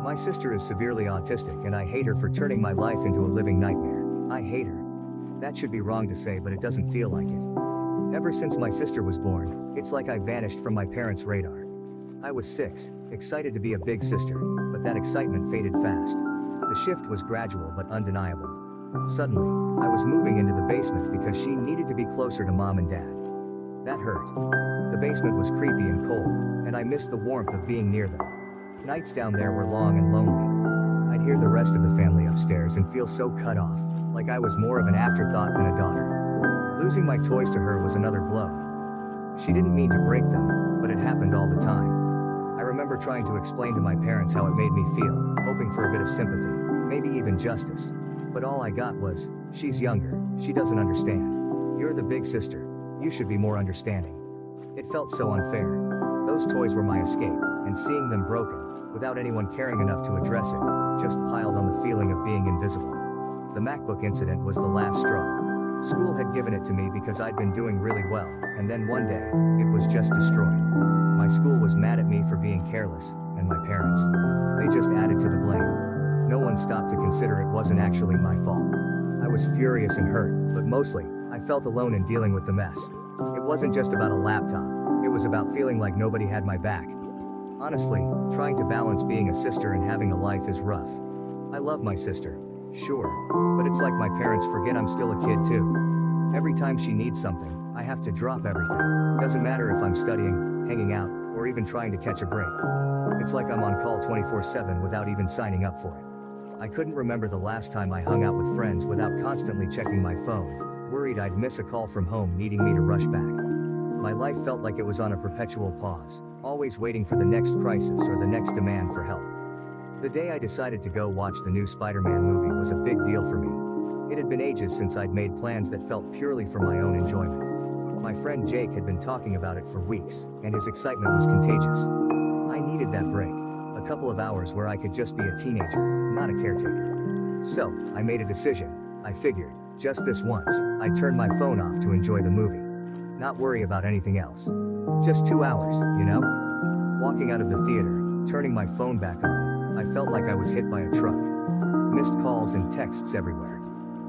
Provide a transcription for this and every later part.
My sister is severely autistic and I hate her for turning my life into a living nightmare. I hate her. That should be wrong to say, but it doesn't feel like it. Ever since my sister was born, it's like I vanished from my parents' radar. I was 6, excited to be a big sister, but that excitement faded fast. The shift was gradual but undeniable. Suddenly, I was moving into the basement because she needed to be closer to mom and dad. That hurt. The basement was creepy and cold, and I missed the warmth of being near them. Nights down there were long and lonely. I'd hear the rest of the family upstairs and feel so cut off, like I was more of an afterthought than a daughter. Losing my toys to her was another blow. She didn't mean to break them, but it happened all the time. I remember trying to explain to my parents how it made me feel, hoping for a bit of sympathy, maybe even justice. But all I got was, "She's younger, she doesn't understand. You're the big sister, you should be more understanding." It felt so unfair. Those toys were my escape, and seeing them broken, without anyone caring enough to address it, just piled on the feeling of being invisible. The MacBook incident was the last straw. School had given it to me because I'd been doing really well, and then one day, it was just destroyed. My school was mad at me for being careless, and my parents. They just added to the blame. No one stopped to consider it wasn't actually my fault. I was furious and hurt, but mostly, I felt alone in dealing with the mess. It wasn't just about a laptop, it was about feeling like nobody had my back. Honestly, trying to balance being a sister and having a life is rough. I love my sister, sure, but it's like my parents forget I'm still a kid too. Every time she needs something, I have to drop everything. Doesn't matter if I'm studying, hanging out, or even trying to catch a break. It's like I'm on call 24/7 without even signing up for it. I couldn't remember the last time I hung out with friends without constantly checking my phone, worried I'd miss a call from home needing me to rush back. My life felt like it was on a perpetual pause, always waiting for the next crisis or the next demand for help. The day I decided to go watch the new Spider-Man movie was a big deal for me. It had been ages since I'd made plans that felt purely for my own enjoyment. My friend Jake had been talking about it for weeks, and his excitement was contagious. I needed that break, a couple of hours where I could just be a teenager, not a caretaker. So, I made a decision. I figured, just this once, I'd turn my phone off to enjoy the movie. Not worry about anything else. Just 2 hours, you know? Walking out of the theater, turning my phone back on, I felt like I was hit by a truck. Missed calls and texts everywhere.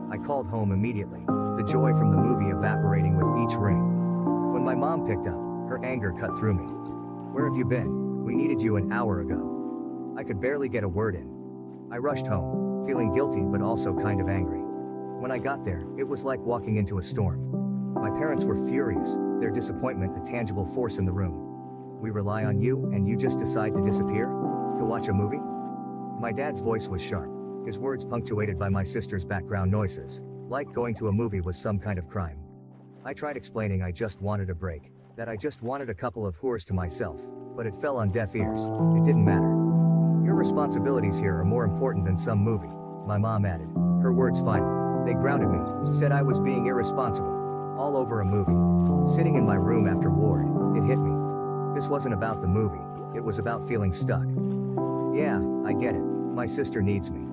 I called home immediately, the joy from the movie evaporating with each ring. When my mom picked up, her anger cut through me. "Where have you been? We needed you an hour ago." I could barely get a word in. I rushed home, feeling guilty but also kind of angry. When I got there, it was like walking into a storm. My parents were furious, their disappointment a tangible force in the room. "We rely on you, and you just decide to disappear? To watch a movie?" My dad's voice was sharp, his words punctuated by my sister's background noises, like going to a movie was some kind of crime. I tried explaining I just wanted a break, that I just wanted a couple of hours to myself, but it fell on deaf ears. It didn't matter. "Your responsibilities here are more important than some movie," my mom added, her words final. They grounded me, said I was being irresponsible. All over a movie. Sitting in my room after Ward, it hit me. This wasn't about the movie, it was about feeling stuck. Yeah, I get it, my sister needs me.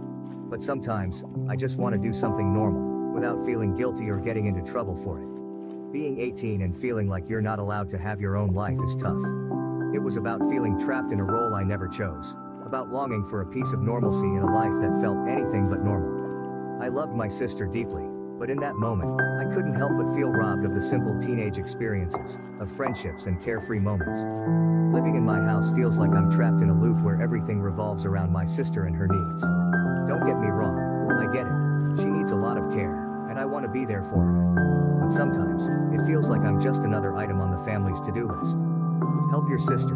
But sometimes, I just want to do something normal, without feeling guilty or getting into trouble for it. Being 18 and feeling like you're not allowed to have your own life is tough. It was about feeling trapped in a role I never chose, about longing for a piece of normalcy in a life that felt anything but normal. I loved my sister deeply, but in that moment, I couldn't help but feel robbed of the simple teenage experiences, of friendships and carefree moments. Living in my house feels like I'm trapped in a loop where everything revolves around my sister and her needs. Don't get me wrong, I get it. She needs a lot of care, and I want to be there for her. But sometimes, it feels like I'm just another item on the family's to-do list. Help your sister.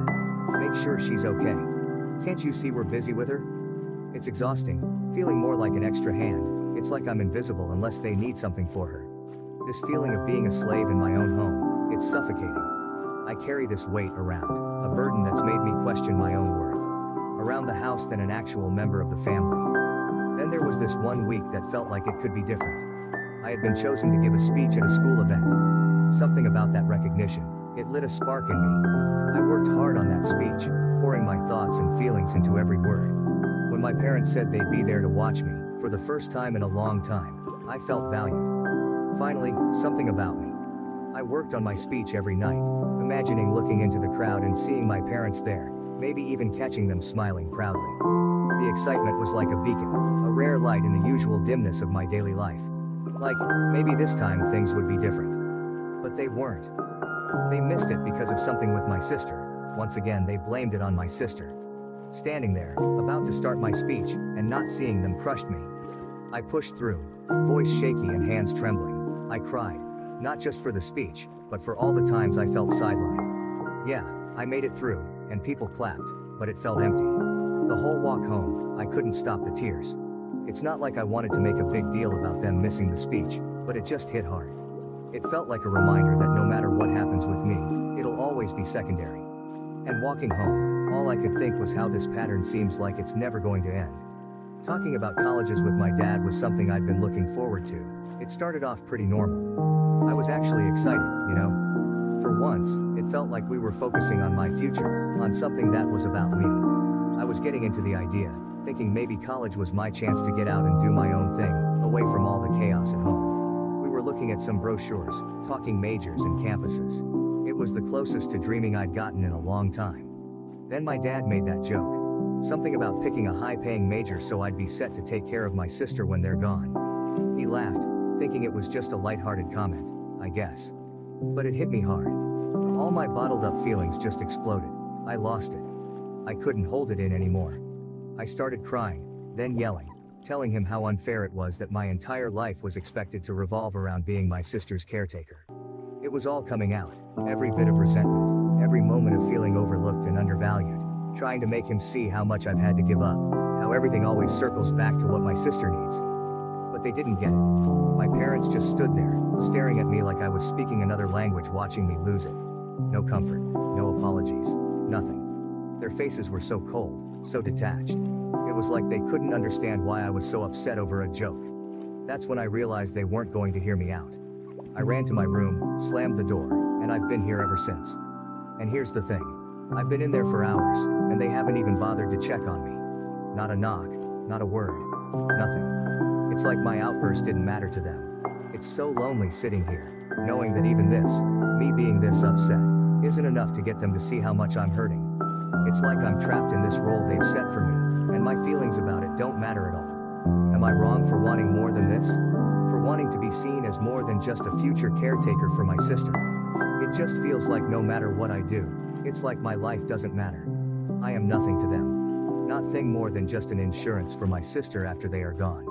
Make sure she's okay. Can't you see we're busy with her? It's exhausting, feeling more like an extra hand. It's like I'm invisible unless they need something for her. This feeling of being a slave in my own home, it's suffocating. I carry this weight around, a burden that's made me question my own worth. Around the house than an actual member of the family. Then there was this one week that felt like it could be different. I had been chosen to give a speech at a school event. Something about that recognition, it lit a spark in me. I worked hard on that speech, pouring my thoughts and feelings into every word. When my parents said they'd be there to watch me, for the first time in a long time, I felt valued. Finally, something about me. I worked on my speech every night, imagining looking into the crowd and seeing my parents there, maybe even catching them smiling proudly. The The excitement was like a beacon, a rare light in the usual dimness of my daily life. Like, maybe this time things would be different. But they weren't. They missed it because of something with my sister. Once again, they blamed it on my sister. Standing there, about to start my speech, and not seeing them crushed me. I pushed through, voice shaky and hands trembling. I cried, not just for the speech, but for all the times I felt sidelined. Yeah, I made it through, and people clapped, but it felt empty. The whole walk home, I couldn't stop the tears. It's not like I wanted to make a big deal about them missing the speech, but it just hit hard. It felt like a reminder that no matter what happens with me, it'll always be secondary. And walking home, all I could think was how this pattern seems like it's never going to end. Talking about colleges with my dad was something I'd been looking forward to. It started off pretty normal. I was actually excited, you know? For once, it felt like we were focusing on my future, on something that was about me. I was getting into the idea, thinking maybe college was my chance to get out and do my own thing, away from all the chaos at home. We were looking at some brochures, talking majors and campuses. It was the closest to dreaming I'd gotten in a long time. Then my dad made that joke. Something about picking a high-paying major so I'd be set to take care of my sister when they're gone. He laughed, thinking it was just a lighthearted comment, I guess. But it hit me hard. All my bottled-up feelings just exploded. I lost it. I couldn't hold it in anymore. I started crying, then yelling, telling him how unfair it was that my entire life was expected to revolve around being my sister's caretaker. It was all coming out, every bit of resentment, every moment of feeling overlooked and undervalued, trying to make him see how much I've had to give up, how everything always circles back to what my sister needs. But they didn't get it. My parents just stood there, staring at me like I was speaking another language, watching me lose it. No comfort, no apologies, nothing. Their faces were so cold, so detached. It was like they couldn't understand why I was so upset over a joke. That's when I realized they weren't going to hear me out. I ran to my room, slammed the door, and I've been here ever since. And here's the thing. I've been in there for hours, and they haven't even bothered to check on me. Not a knock, not a word, nothing. It's like my outburst didn't matter to them. It's so lonely sitting here, knowing that even this, me being this upset, isn't enough to get them to see how much I'm hurting. It's like I'm trapped in this role they've set for me, and my feelings about it don't matter at all. Am I wrong for wanting more than this? For wanting to be seen as more than just a future caretaker for my sister? It just feels like no matter what I do, it's like my life doesn't matter. I am nothing to them. Nothing more than just an insurance for my sister after they are gone.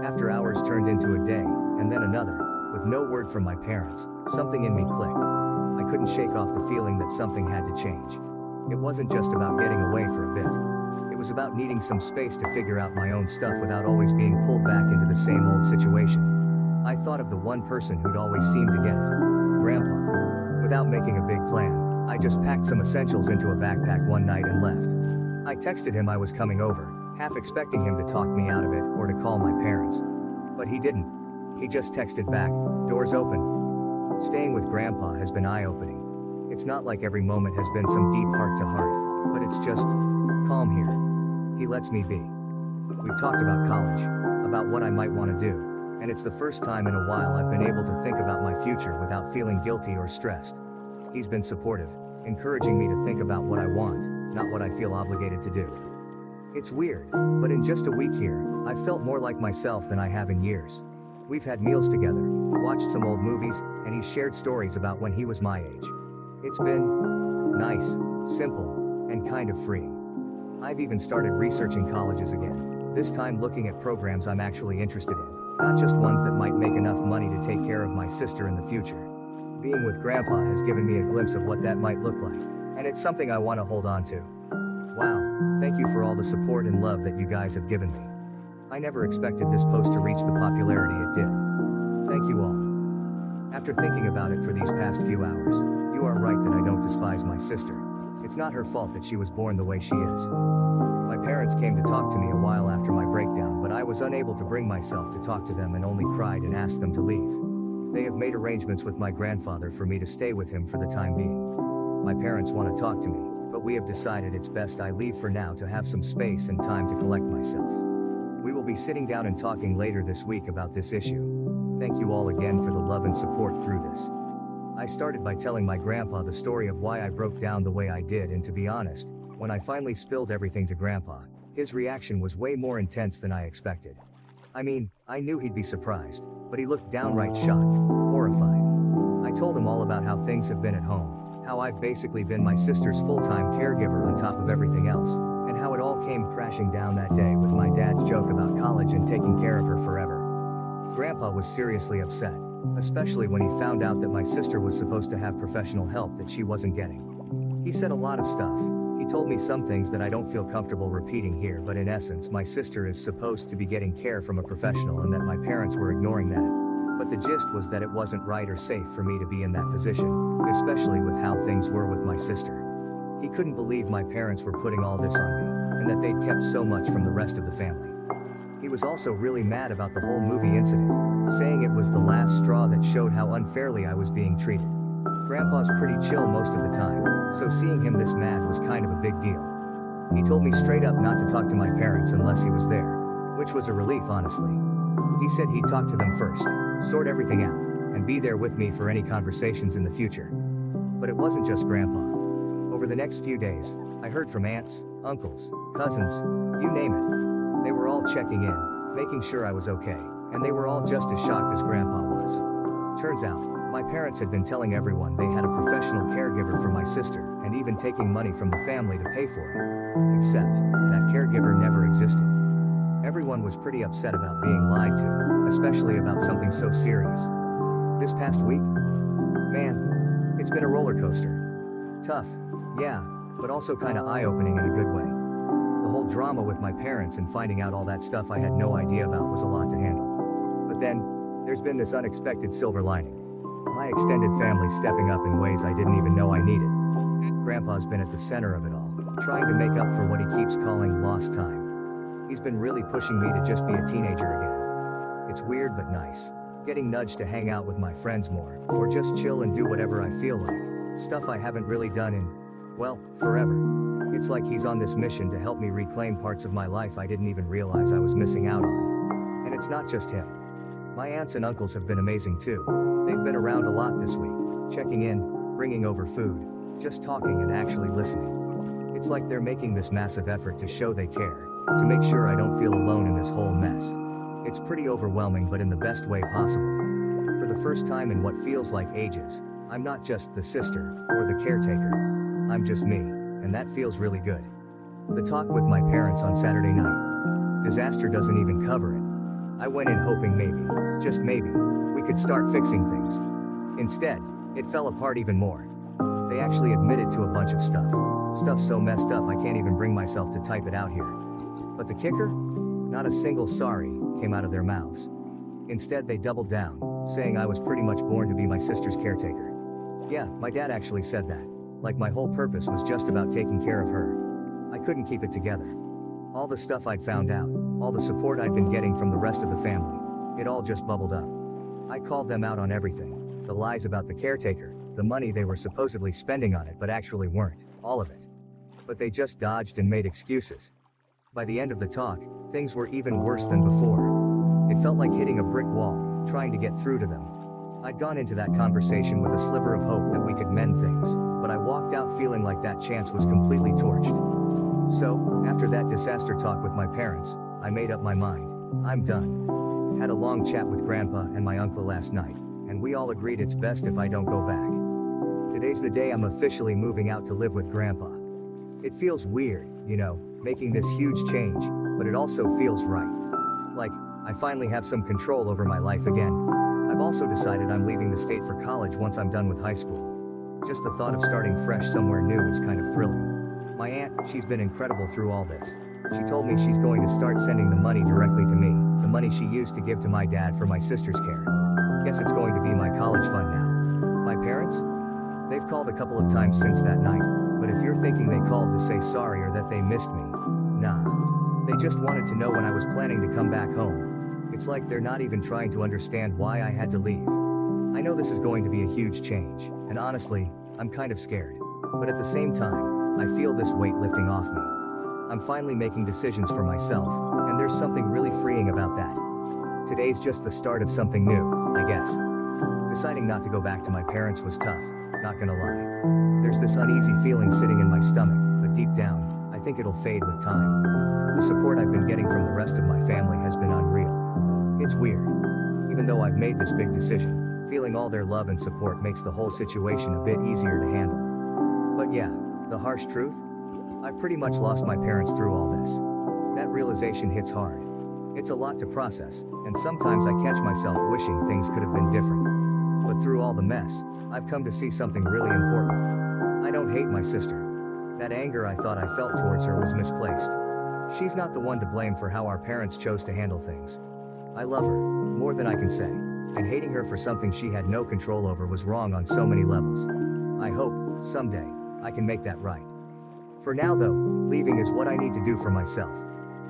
After hours turned into a day, and then another, with no word from my parents, something in me clicked. I couldn't shake off the feeling that something had to change. It wasn't just about getting away for a bit. It was about needing some space to figure out my own stuff without always being pulled back into the same old situation. I thought of the one person who'd always seemed to get it. Grandpa. Without making a big plan, I just packed some essentials into a backpack one night and left. I texted him I was coming over, half expecting him to talk me out of it or to call my parents. But he didn't. He just texted back, "Doors open." Staying with Grandpa has been eye-opening. It's not like every moment has been some deep heart-to-heart, but it's just calm here. He lets me be. We've talked about college, about what I might want to do, and it's the first time in a while I've been able to think about my future without feeling guilty or stressed. He's been supportive, encouraging me to think about what I want, not what I feel obligated to do. It's weird, but in just a week here, I've felt more like myself than I have in years. We've had meals together, watched some old movies, and he's shared stories about when he was my age. It's been nice, simple, and kind of freeing. I've even started researching colleges again, this time looking at programs I'm actually interested in, not just ones that might make enough money to take care of my sister in the future. Being with Grandpa has given me a glimpse of what that might look like, and it's something I want to hold on to. Wow, thank you for all the support and love that you guys have given me. I never expected this post to reach the popularity it did. Thank you all. After thinking about it for these past few hours, you are right that I don't despise my sister. It's not her fault that she was born the way she is. My parents came to talk to me a while after my breakdown, but I was unable to bring myself to talk to them and only cried and asked them to leave. They have made arrangements with my grandfather for me to stay with him for the time being. My parents want to talk to me, but we have decided it's best I leave for now to have some space and time to collect myself. We will be sitting down and talking later this week about this issue. Thank you all again for the love and support through this. I started by telling my grandpa the story of why I broke down the way I did, and to be honest, when I finally spilled everything to Grandpa, His reaction was way more intense than I expected. I mean, I knew he'd be surprised, but he looked downright shocked, horrified. I told him all about how things have been at home, how I've basically been my sister's full-time caregiver on top of everything else, and how it all came crashing down that day with my dad's joke about college and taking care of her forever. Grandpa was seriously upset, especially when he found out that my sister was supposed to have professional help that she wasn't getting. He said a lot of stuff. He told me some things that I don't feel comfortable repeating here, but in essence, my sister is supposed to be getting care from a professional and that my parents were ignoring that. But the gist was that it wasn't right or safe for me to be in that position, especially with how things were with my sister. He couldn't believe my parents were putting all this on me, and that they'd kept so much from the rest of the family. He was also really mad about the whole movie incident, saying it was the last straw that showed how unfairly I was being treated. Grandpa's pretty chill most of the time, so seeing him this mad was kind of a big deal. He told me straight up not to talk to my parents unless he was there, which was a relief, honestly. He said he'd talk to them first, sort everything out, and be there with me for any conversations in the future. But it wasn't just Grandpa. Over the next few days, I heard from aunts, uncles, cousins, you name it. They were all checking in, making sure I was okay, and they were all just as shocked as Grandpa was. Turns out, my parents had been telling everyone they had a professional caregiver for my sister, and even taking money from the family to pay for it. Except, that caregiver never existed. Everyone was pretty upset about being lied to, especially about something so serious. This past week? Man, it's been a roller coaster. Tough, yeah, but also kinda eye-opening in a good way. The whole drama with my parents and finding out all that stuff I had no idea about was a lot to handle. But then, there's been this unexpected silver lining. My extended family stepping up in ways I didn't even know I needed. Grandpa's been at the center of it all, trying to make up for what he keeps calling lost time. He's been really pushing me to just be a teenager again. It's weird but nice. Getting nudged to hang out with my friends more, or just chill and do whatever I feel like. Stuff I haven't really done in, well, forever. It's like he's on this mission to help me reclaim parts of my life I didn't even realize I was missing out on. And it's not just him. My aunts and uncles have been amazing too. They've been around a lot this week, checking in, bringing over food, just talking and actually listening. It's like they're making this massive effort to show they care, to make sure I don't feel alone in this whole mess. It's pretty overwhelming, but in the best way possible. For the first time in what feels like ages, I'm not just the sister, or the caretaker. I'm just me, and that feels really good. The talk with my parents on Saturday night. Disaster doesn't even cover it. I went in hoping maybe, just maybe, we could start fixing things. Instead, it fell apart even more. They actually admitted to a bunch of stuff. Stuff so messed up I can't even bring myself to type it out here. But the kicker? Not a single sorry came out of their mouths. Instead, they doubled down, saying I was pretty much born to be my sister's caretaker. Yeah, my dad actually said that. Like my whole purpose was just about taking care of her. I couldn't keep it together. All the stuff I'd found out, all the support I'd been getting from the rest of the family, it all just bubbled up. I called them out on everything. The lies about the caretaker, the money they were supposedly spending on it but actually weren't, all of it. But they just dodged and made excuses. By the end of the talk, things were even worse than before. It felt like hitting a brick wall, trying to get through to them. I'd gone into that conversation with a sliver of hope that we could mend things, but I walked out feeling like that chance was completely torched. So, after that disaster talk with my parents, I made up my mind. I'm done. Had a long chat with Grandpa and my uncle last night, and we all agreed it's best if I don't go back. Today's the day I'm officially moving out to live with Grandpa. It feels weird, you know, making this huge change, but it also feels right. Like, I finally have some control over my life again. I've also decided I'm leaving the state for college once I'm done with high school. Just the thought of starting fresh somewhere new is kind of thrilling. My aunt, she's been incredible through all this. She told me she's going to start sending the money directly to me, the money she used to give to my dad for my sister's care. Guess it's going to be my college fund now. My parents? They've called a couple of times since that night, but if you're thinking they called to say sorry or that they missed me, nah. They just wanted to know when I was planning to come back home. It's like they're not even trying to understand why I had to leave. I know this is going to be a huge change, and honestly, I'm kind of scared. But at the same time, I feel this weight lifting off me. I'm finally making decisions for myself, and there's something really freeing about that. Today's just the start of something new, I guess. Deciding not to go back to my parents was tough, not gonna lie. There's this uneasy feeling sitting in my stomach, but deep down, I think it'll fade with time. The support I've been getting from the rest of my family has been unreal. It's weird. Even though I've made this big decision, feeling all their love and support makes the whole situation a bit easier to handle. But yeah, the harsh truth? I've pretty much lost my parents through all this. That realization hits hard. It's a lot to process, and sometimes I catch myself wishing things could have been different. But through all the mess, I've come to see something really important. I don't hate my sister. That anger I thought I felt towards her was misplaced. She's not the one to blame for how our parents chose to handle things. I love her, more than I can say, and hating her for something she had no control over was wrong on so many levels. I hope, someday, I can make that right. For now though, leaving is what I need to do for myself.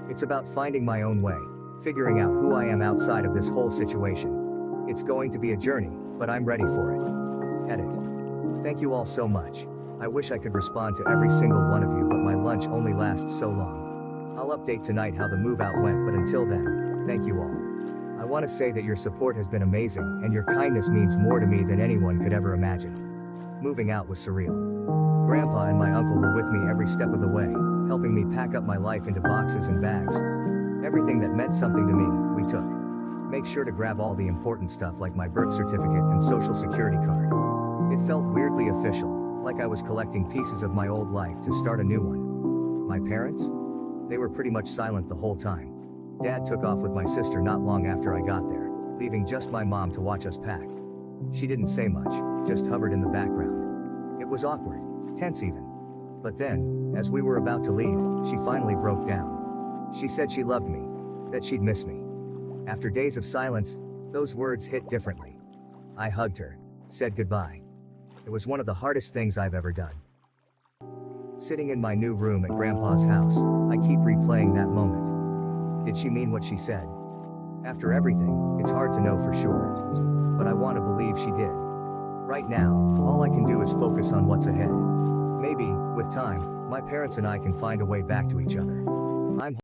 It's about finding my own way, figuring out who I am outside of this whole situation. It's going to be a journey, but I'm ready for it. Edit. Thank you all so much. I wish I could respond to every single one of you, but my lunch only lasts so long. I'll update tonight how the move out went, but until then, thank you all. I want to say that your support has been amazing, and your kindness means more to me than anyone could ever imagine. Moving out was surreal. Grandpa and my uncle were with me every step of the way, helping me pack up my life into boxes and bags. Everything that meant something to me, we took. Make sure to grab all the important stuff like my birth certificate and social security card. It felt weirdly official, like I was collecting pieces of my old life to start a new one. My parents? They were pretty much silent the whole time. Dad took off with my sister not long after I got there, leaving just my mom to watch us pack. She didn't say much, just hovered in the background. It was awkward, tense even. But then, as we were about to leave, she finally broke down. She said she loved me, that she'd miss me. After days of silence, those words hit differently. I hugged her, said goodbye. It was one of the hardest things I've ever done. Sitting in my new room at Grandpa's house, I keep replaying that moment. Did she mean what she said? After everything, it's hard to know for sure. But I want to believe she did. Right now, all I can do is focus on what's ahead. Maybe, with time, my parents and I can find a way back to each other.